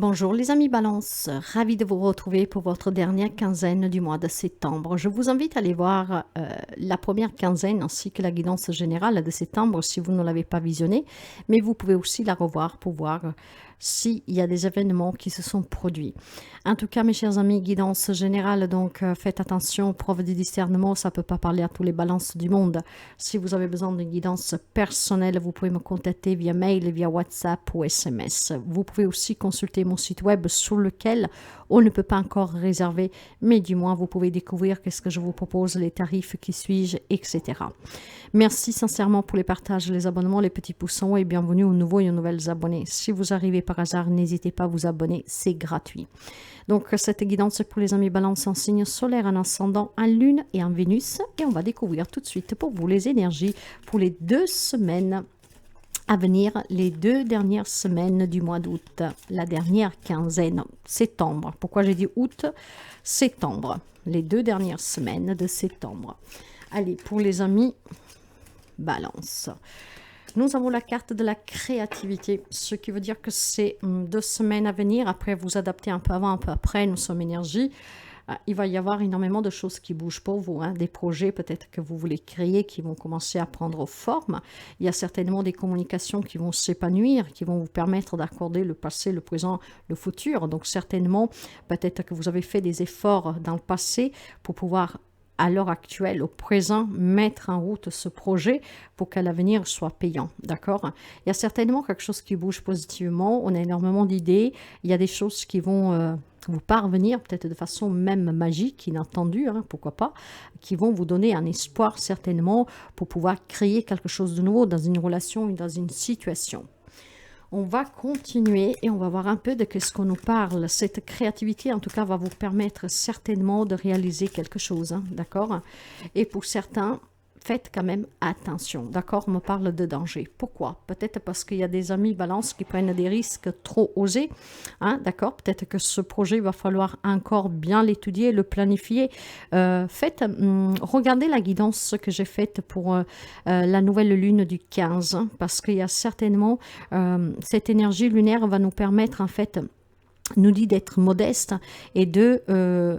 Bonjour les amis Balance, ravi de vous retrouver pour votre dernière quinzaine du mois de septembre. Je vous invite à aller voir la première quinzaine ainsi que la guidance générale de septembre si vous ne l'avez pas visionnée, mais vous pouvez aussi la revoir pour voir s'il y a des événements qui se sont produits. En tout cas, mes chers amis, guidance générale, donc faites attention, preuve de discernement, ça ne peut pas parler à tous les balances du monde. Si vous avez besoin d'une guidance personnelle, vous pouvez me contacter via mail, via WhatsApp ou SMS. Vous pouvez aussi consulter mon site web sur lequel on ne peut pas encore réserver, mais du moins vous pouvez découvrir qu'est-ce que je vous propose, les tarifs, qui suis-je, etc. Merci sincèrement pour les partages, les abonnements, les petits pouces en haut et bienvenue aux nouveaux et aux nouvelles abonnés. Si vous arrivez par hasard, n'hésitez pas à vous abonner, c'est gratuit. Donc cette guidance est pour les amis Balance en signe solaire, en ascendant, en lune et en Vénus. Et on va découvrir tout de suite pour vous les énergies pour les 2 semaines à venir, les 2 dernières semaines du mois d'août, la dernière quinzaine, septembre. Pourquoi j'ai dit août? Septembre, les 2 dernières semaines de septembre. Allez, pour les amis Balance. Nous avons la carte de la créativité, ce qui veut dire que c'est 2 semaines à venir. Après, vous adaptez un peu avant, un peu après. Nous sommes énergie. Il va y avoir énormément de choses qui bougent pour vous, hein. Des projets peut-être que vous voulez créer qui vont commencer à prendre forme. Il y a certainement des communications qui vont s'épanouir, qui vont vous permettre d'accorder le passé, le présent, le futur. Donc certainement, peut-être que vous avez fait des efforts dans le passé pour pouvoir à l'heure actuelle, au présent, mettre en route ce projet pour qu'à l'avenir soit payant, d'accord? Il y a certainement quelque chose qui bouge positivement, on a énormément d'idées, il y a des choses qui vont vous parvenir, peut-être de façon même magique, inattendue, hein, pourquoi pas, qui vont vous donner un espoir certainement pour pouvoir créer quelque chose de nouveau dans une relation, dans une situation. On va continuer et on va voir un peu de ce qu'on nous parle. Cette créativité, en tout cas, va vous permettre certainement de réaliser quelque chose, hein, d'accord? Et pour certains, faites quand même attention, d'accord? On me parle de danger. Pourquoi? Peut-être parce qu'il y a des amis Balance qui prennent des risques trop osés, hein, d'accord? Peut-être que ce projet, il va falloir encore bien l'étudier, le planifier. Regardez la guidance que j'ai faite pour la nouvelle lune du 15, hein, parce qu'il y a certainement cette énergie lunaire va nous permettre en fait nous dit d'être modeste et de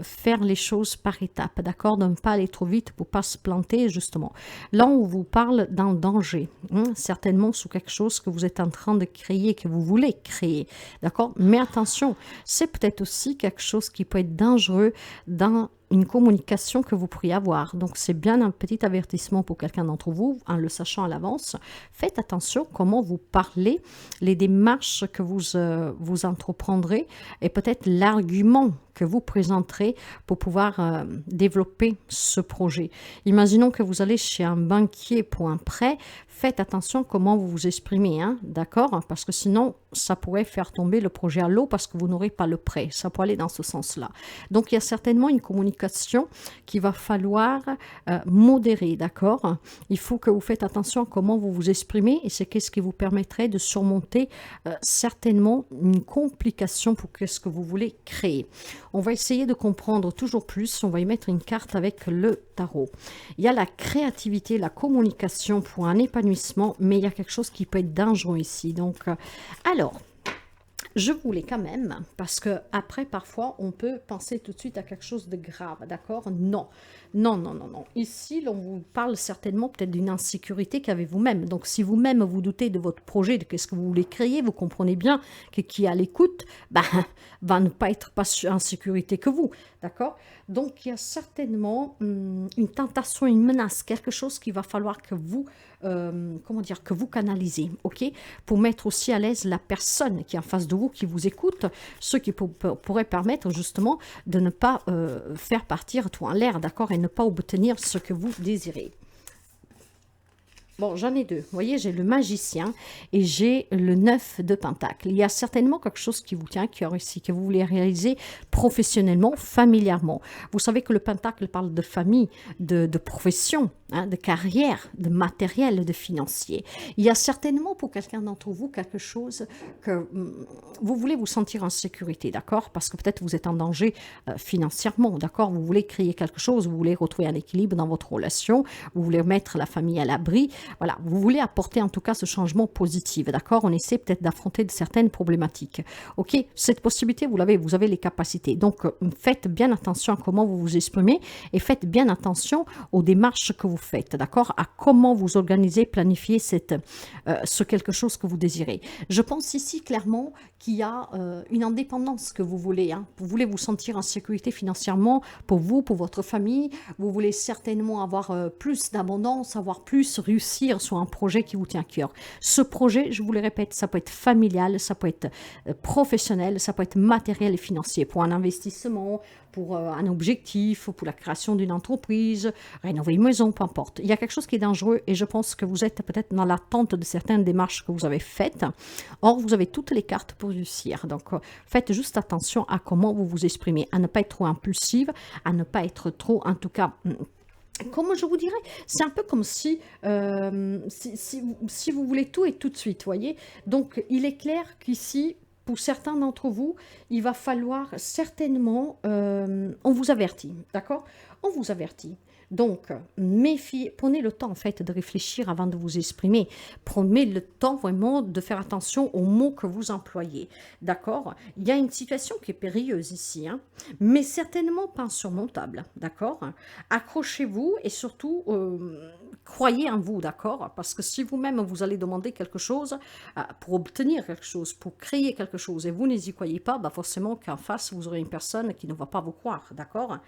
faire les choses par étapes, d'accord, de ne pas aller trop vite pour ne pas se planter, justement. Là, on vous parle d'un danger, hein, certainement sous quelque chose que vous êtes en train de créer, que vous voulez créer, d'accord, mais attention, c'est peut-être aussi quelque chose qui peut être dangereux dans une communication que vous pourriez avoir. Donc, c'est bien un petit avertissement pour quelqu'un d'entre vous, en le sachant à l'avance. Faites attention comment vous parlez, les démarches que vous entreprendrez et peut-être l'argument que vous présenterez pour pouvoir développer ce projet. Imaginons que vous allez chez un banquier pour un prêt, faites attention comment vous vous exprimez, hein, d'accord? Parce que sinon, ça pourrait faire tomber le projet à l'eau parce que vous n'aurez pas le prêt. Ça peut aller dans ce sens-là. Donc, il y a certainement une communication qu'il va falloir modérer, d'accord? Il faut que vous faites attention à comment vous vous exprimez et c'est ce qui vous permettrait de surmonter certainement une complication pour ce que vous voulez créer. On va essayer de comprendre toujours plus. On va y mettre une carte avec le tarot. Il y a la créativité, la communication pour un épanouissement, mais il y a quelque chose qui peut être dangereux ici. Donc, alors, je voulais quand même, parce que après parfois on peut penser tout de suite à quelque chose de grave, d'accord? Non, non, non, non, non. Ici, on vous parle certainement peut-être d'une insécurité qu'avez vous-même. Donc, si vous-même vous doutez de votre projet, de ce que vous voulez créer, vous comprenez bien que qui est à l'écoute, va ne pas être pas en sécurité que vous, d'accord? Donc, il y a certainement une tentation, une menace, quelque chose qu'il va falloir que vous, que vous canalisez, ok? Pour mettre aussi à l'aise la personne qui est en face de vous, qui vous écoute, ce qui pourrait permettre justement de ne pas faire partir tout en l'air, d'accord? Et ne pas obtenir ce que vous désirez. Bon, j'en ai 2. Vous voyez, j'ai le magicien et j'ai le 9 de pentacle. Il y a certainement quelque chose qui vous tient à cœur ici, que vous voulez réaliser professionnellement, familièrement. Vous savez que le pentacle parle de famille, de profession, hein, de carrière, de matériel, de financier. Il y a certainement pour quelqu'un d'entre vous quelque chose que vous voulez vous sentir en sécurité, d'accord? Parce que peut-être vous êtes en danger financièrement, d'accord? Vous voulez créer quelque chose, vous voulez retrouver un équilibre dans votre relation, vous voulez mettre la famille à l'abri. Voilà, vous voulez apporter en tout cas ce changement positif, d'accord? On essaie peut-être d'affronter certaines problématiques. Ok, cette possibilité, vous avez les capacités. Donc, faites bien attention à comment vous vous exprimez et faites bien attention aux démarches que vous faites, d'accord? À comment vous organisez, planifier ce quelque chose que vous désirez. Je pense ici clairement qu'il y a une indépendance que vous voulez. Hein. Vous voulez vous sentir en sécurité financièrement pour vous, pour votre famille. Vous voulez certainement avoir plus d'abondance, avoir plus, réussir sur un projet qui vous tient à cœur. Ce projet, je vous le répète, ça peut être familial, ça peut être professionnel, ça peut être matériel et financier pour un investissement, pour un objectif, pour la création d'une entreprise, rénover une maison, peu importe. Il y a quelque chose qui est dangereux et je pense que vous êtes peut-être dans l'attente de certaines démarches que vous avez faites. Or, vous avez toutes les cartes pour réussir. Donc, faites juste attention à comment vous vous exprimez, à ne pas être trop impulsive, à ne pas être trop, en tout cas... Comment je vous dirais, c'est un peu comme si, si vous voulez tout et tout de suite, voyez. Donc, il est clair qu'ici, pour certains d'entre vous, il va falloir certainement, on vous avertit, d'accord? On vous avertit. Donc, prenez le temps en fait de réfléchir avant de vous exprimer. Prenez le temps vraiment de faire attention aux mots que vous employez. D'accord? Il y a une situation qui est périlleuse ici, hein, mais certainement pas insurmontable. D'accord? Accrochez-vous et surtout, croyez en vous. D'accord? Parce que si vous-même vous allez demander quelque chose pour obtenir quelque chose, pour créer quelque chose, et vous n'y croyez pas, bah forcément qu'en face, vous aurez une personne qui ne va pas vous croire. D'accord?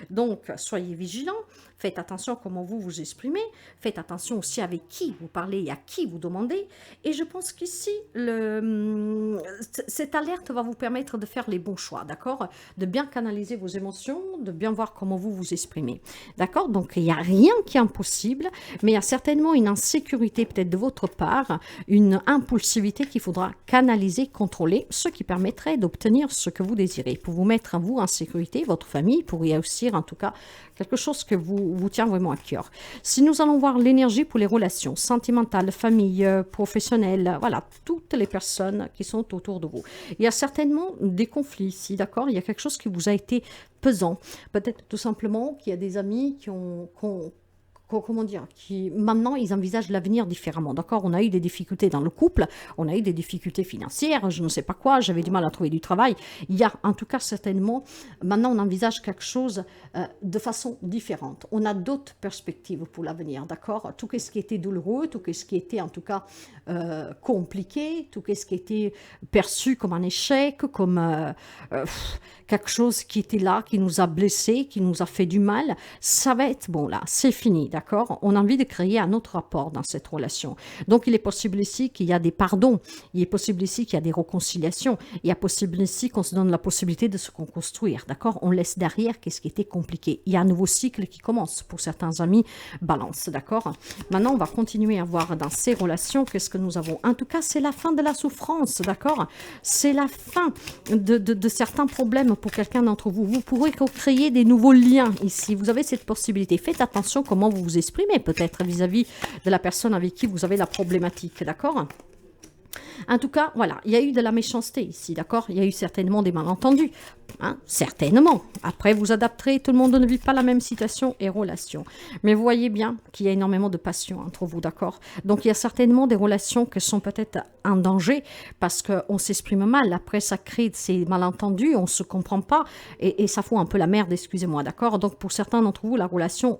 Donc, soyez vigilants. Faites attention à comment vous vous exprimez. Faites attention aussi avec qui vous parlez et à qui vous demandez. Et je pense qu'ici, cette alerte va vous permettre de faire les bons choix, d'accord? De bien canaliser vos émotions, de bien voir comment vous vous exprimez, d'accord? Donc, il n'y a rien qui est impossible, mais il y a certainement une insécurité peut-être de votre part, une impulsivité qu'il faudra canaliser, contrôler, ce qui permettrait d'obtenir ce que vous désirez, pour vous mettre à vous en sécurité, votre famille, pour réussir en tout cas quelque chose que vous tient vraiment à cœur. Si nous allons voir l'énergie pour les relations sentimentales, famille, professionnelles, voilà, toutes les personnes qui sont autour de vous. Il y a certainement des conflits ici, d'accord? Il y a quelque chose qui vous a été pesant. Peut-être tout simplement qu'il y a des amis comment dire, qui maintenant ils envisagent l'avenir différemment. D'accord, on a eu des difficultés dans le couple, on a eu des difficultés financières, je ne sais pas quoi, j'avais du mal à trouver du travail. Il y a en tout cas certainement, maintenant on envisage quelque chose de façon différente. On a d'autres perspectives pour l'avenir, d'accord? Tout ce qui était douloureux, tout ce qui était en tout cas compliqué, tout ce qui était perçu comme un échec, comme quelque chose qui était là, qui nous a blessés, qui nous a fait du mal, ça va être bon là, c'est fini, d'accord? On a envie de créer un autre rapport dans cette relation. Donc il est possible ici qu'il y a des pardons, il est possible ici qu'il y a des réconciliations, il est possible ici qu'on se donne la possibilité de se reconstruire, d'accord? On laisse derrière qu'est-ce qui était compliqué. Il y a un nouveau cycle qui commence pour certains amis, balance, d'accord? Maintenant, on va continuer à voir dans ces relations qu'est-ce que nous avons. En tout cas, c'est la fin de la souffrance, d'accord? C'est la fin de certains problèmes pour quelqu'un d'entre vous. Vous pourrez créer des nouveaux liens ici. Vous avez cette possibilité. Faites attention comment vous vous exprimez, peut-être vis-à-vis de la personne avec qui vous avez la problématique, d'accord? En tout cas, voilà, il y a eu de la méchanceté ici, d'accord? Il y a eu certainement des malentendus, hein, certainement. Après, vous adapterez, tout le monde ne vit pas la même situation et relation. Mais vous voyez bien qu'il y a énormément de passion entre vous, d'accord? Donc, il y a certainement des relations qui sont peut-être en danger parce qu'on s'exprime mal. Après, ça crée ces malentendus, on ne se comprend pas et ça fout un peu la merde, excusez-moi, d'accord? Donc, pour certains d'entre vous, la relation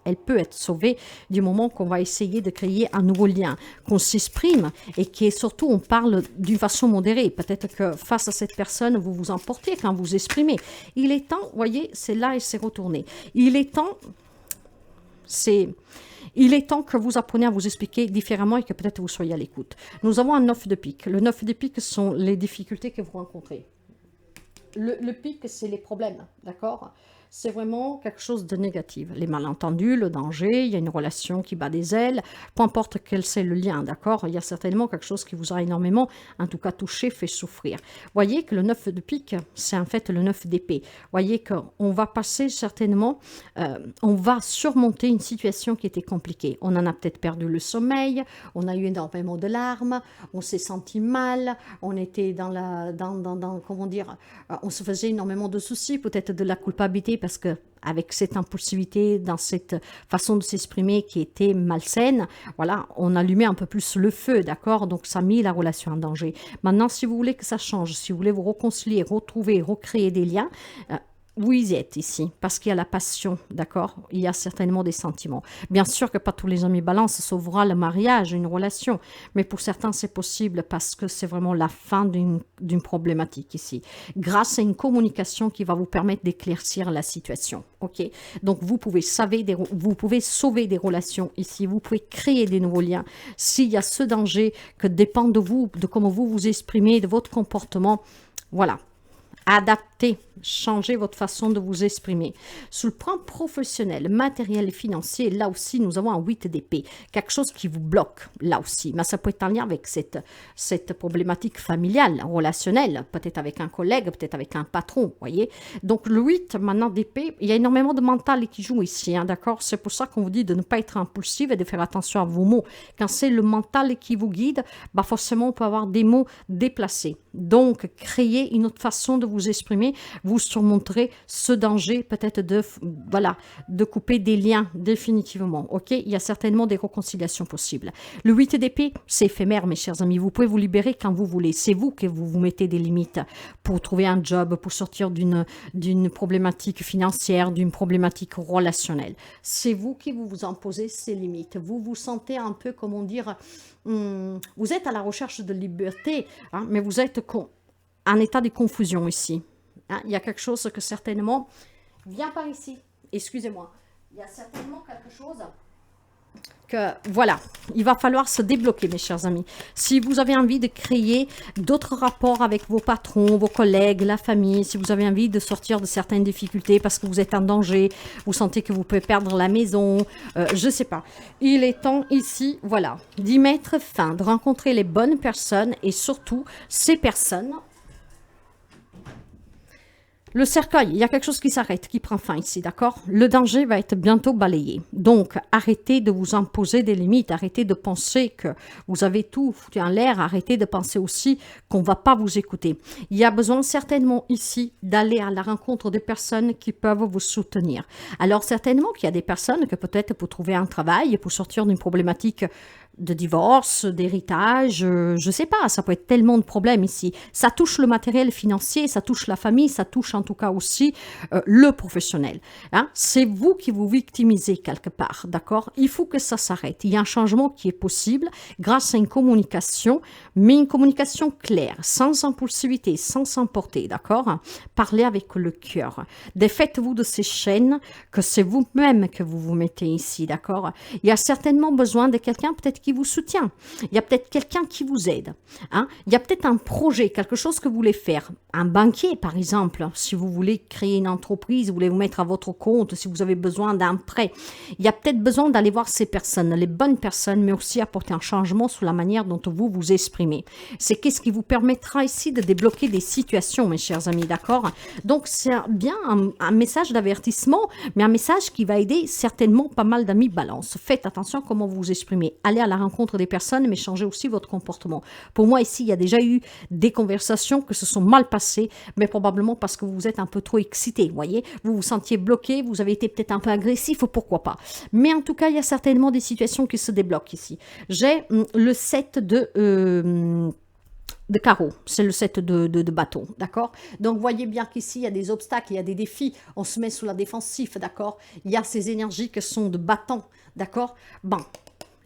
elle peut être sauvée du moment qu'on va essayer de créer un nouveau lien, qu'on s'exprime et que surtout on parle d'une façon modérée. Peut-être que face à cette personne, vous vous emportez quand vous exprimez. Il est temps, vous voyez, c'est là et c'est retourné. Il est temps que vous appreniez à vous expliquer différemment et que peut-être vous soyez à l'écoute. Nous avons un 9 de pique. Le 9 de pique sont les difficultés que vous rencontrez. Le pique, c'est les problèmes, d'accord? C'est vraiment quelque chose de négatif. Les malentendus, le danger, il y a une relation qui bat des ailes, peu importe quel c'est le lien, d'accord? Il y a certainement quelque chose qui vous a énormément, en tout cas touché, fait souffrir. Voyez que le 9 de pique, c'est en fait le 9 d'épée. Voyez qu'on va passer certainement, on va surmonter une situation qui était compliquée. On en a peut-être perdu le sommeil, on a eu énormément de larmes, on s'est senti mal, on était comment dire, on se faisait énormément de soucis, peut-être de la culpabilité s'exprimer parce que avec cette impulsivité, dans cette façon de s'exprimer qui était malsaine, voilà, on allumait un peu plus le feu, d'accord? Donc, ça a mis la relation en danger. Maintenant, si vous voulez que ça change, si vous voulez vous réconcilier, retrouver, recréer des liens, vous y êtes ici, parce qu'il y a la passion, d'accord? Il y a certainement des sentiments. Bien sûr que pas tous les amis balance sauvera le mariage, une relation, mais pour certains c'est possible parce que c'est vraiment la fin d'une problématique ici. Grâce à une communication qui va vous permettre d'éclaircir la situation, ok? Donc vous pouvez sauver des relations ici, vous pouvez créer des nouveaux liens. S'il y a ce danger que dépend de vous, de comment vous vous exprimez, de votre comportement, voilà. Adaptez, changez votre façon de vous exprimer. Sur le plan professionnel, matériel et financier, là aussi, nous avons un 8 d'épée. Quelque chose qui vous bloque, là aussi. Mais ça peut être en lien avec cette problématique familiale, relationnelle, peut-être avec un collègue, peut-être avec un patron, voyez. Donc, le 8, maintenant, d'épée, il y a énormément de mental qui joue ici, hein, d'accord? C'est pour ça qu'on vous dit de ne pas être impulsif et de faire attention à vos mots. Quand c'est le mental qui vous guide, bah forcément, on peut avoir des mots déplacés. Donc, créez une autre façon de vous exprimer, vous surmonterez ce danger peut-être de couper des liens définitivement, ok? Il y a certainement des réconciliations possibles. Le 8 d'épée, c'est éphémère, mes chers amis. Vous pouvez vous libérer quand vous voulez. C'est vous que vous vous mettez des limites pour trouver un job, pour sortir d'une problématique financière, d'une problématique relationnelle. C'est vous qui vous imposez ces limites. Vous vous sentez un peu, comment dire, vous êtes à la recherche de liberté, hein, mais vous êtes en état de confusion ici. Hein, il y a quelque chose que certainement... Viens par ici, excusez-moi. Il y a certainement quelque chose que, voilà, il va falloir se débloquer, mes chers amis. Si vous avez envie de créer d'autres rapports avec vos patrons, vos collègues, la famille, si vous avez envie de sortir de certaines difficultés parce que vous êtes en danger, vous sentez que vous pouvez perdre la maison, je ne sais pas. Il est temps ici, voilà, d'y mettre fin, de rencontrer les bonnes personnes et surtout ces personnes... Le cercueil, il y a quelque chose qui s'arrête, qui prend fin ici, d'accord? Le danger va être bientôt balayé. Donc, arrêtez de vous imposer des limites, arrêtez de penser que vous avez tout foutu en l'air, arrêtez de penser aussi qu'on ne va pas vous écouter. Il y a besoin certainement ici d'aller à la rencontre des personnes qui peuvent vous soutenir. Alors, certainement qu'il y a des personnes que peut-être pour trouver un travail, pour sortir d'une problématique de divorce, d'héritage, je sais pas, ça peut être tellement de problèmes ici. Ça touche le matériel financier, ça touche la famille, ça touche en tout cas aussi le professionnel. Hein? C'est vous qui vous victimisez quelque part, d'accord? Il faut que ça s'arrête. Il y a un changement qui est possible grâce à une communication, mais une communication claire, sans impulsivité, sans s'emporter, d'accord? Parlez avec le cœur. Défaites-vous de ces chaînes que c'est vous-même que vous vous mettez ici, d'accord? Il y a certainement besoin de quelqu'un peut-être qui vous soutient. Il y a peut-être quelqu'un qui vous aide. Hein? Il y a peut-être un projet, quelque chose que vous voulez faire. Un banquier, par exemple, si vous voulez créer une entreprise, vous voulez vous mettre à votre compte, si vous avez besoin d'un prêt. Il y a peut-être besoin d'aller voir ces personnes, les bonnes personnes, mais aussi apporter un changement sur la manière dont vous vous exprimez. C'est qu'est-ce qui vous permettra ici de débloquer des situations, mes chers amis, d'accord? Donc, c'est bien un message d'avertissement, mais un message qui va aider certainement pas mal d'amis balance. Faites attention à comment vous vous exprimez. Allez à la rencontre des personnes, mais changez aussi votre comportement. Pour moi, ici, il y a déjà eu des conversations que se sont mal passées, mais probablement parce que vous êtes un peu trop excité, voyez. Vous vous sentiez bloqué, vous avez été peut-être un peu agressif, pourquoi pas. Mais en tout cas, il y a certainement des situations qui se débloquent ici. J'ai le 7 de carreaux, c'est le 7 de bâton, d'accord? Donc, voyez bien qu'ici, il y a des obstacles, il y a des défis, on se met sous la défensive, d'accord? Il y a ces énergies qui sont de bâton, d'accord? Bon,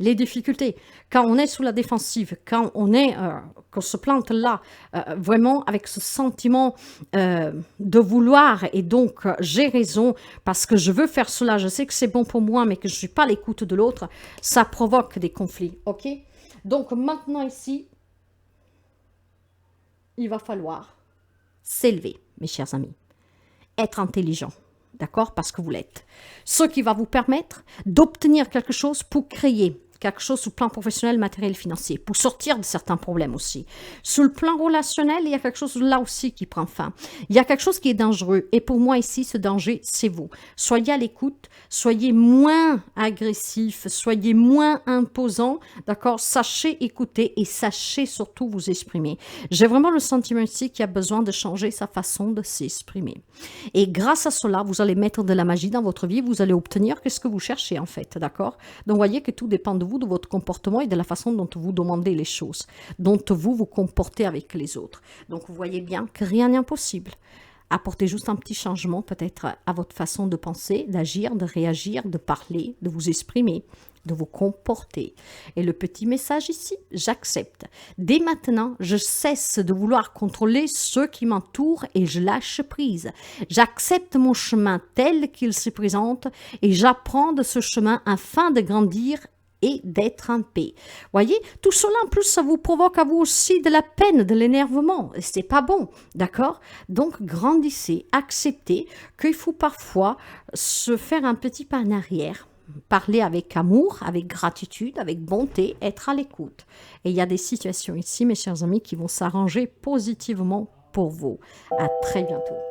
les difficultés, quand on est sous la défensive, quand on est, qu'on se plante là, vraiment avec ce sentiment de vouloir, et donc j'ai raison parce que je veux faire cela, je sais que c'est bon pour moi, mais que je ne suis pas à l'écoute de l'autre, ça provoque des conflits, ok? Donc maintenant ici, il va falloir s'élever, mes chers amis, être intelligent. D'accord? Parce que vous l'êtes. Ce qui va vous permettre d'obtenir quelque chose pour créer quelque chose sur le plan professionnel, matériel, financier, pour sortir de certains problèmes aussi. Sur le plan relationnel, il y a quelque chose là aussi qui prend fin. Il y a quelque chose qui est dangereux. Et pour moi ici, ce danger, c'est vous. Soyez à l'écoute, soyez moins agressif, soyez moins imposant, d'accord? Sachez écouter et sachez surtout vous exprimer. J'ai vraiment le sentiment ici qu'il y a besoin de changer sa façon de s'exprimer. Et grâce à cela, vous allez mettre de la magie dans votre vie, vous allez obtenir ce que vous cherchez en fait, d'accord? Donc voyez que tout dépend de vous, de votre comportement et de la façon dont vous demandez les choses, dont vous vous comportez avec les autres. Donc vous voyez bien que rien n'est impossible. Apportez juste un petit changement peut-être à votre façon de penser, d'agir, de réagir, de parler, de vous exprimer, de vous comporter. Et le petit message ici, j'accepte. Dès maintenant, je cesse de vouloir contrôler ceux qui m'entourent et je lâche prise. J'accepte mon chemin tel qu'il se présente et j'apprends de ce chemin afin de grandir et d'être en paix. Voyez, tout cela en plus, ça vous provoque à vous aussi de la peine, de l'énervement. Et c'est pas bon, d'accord? Donc, grandissez, acceptez qu'il faut parfois se faire un petit pas en arrière. Parler avec amour, avec gratitude, avec bonté, être à l'écoute. Et il y a des situations ici, mes chers amis, qui vont s'arranger positivement pour vous. À très bientôt.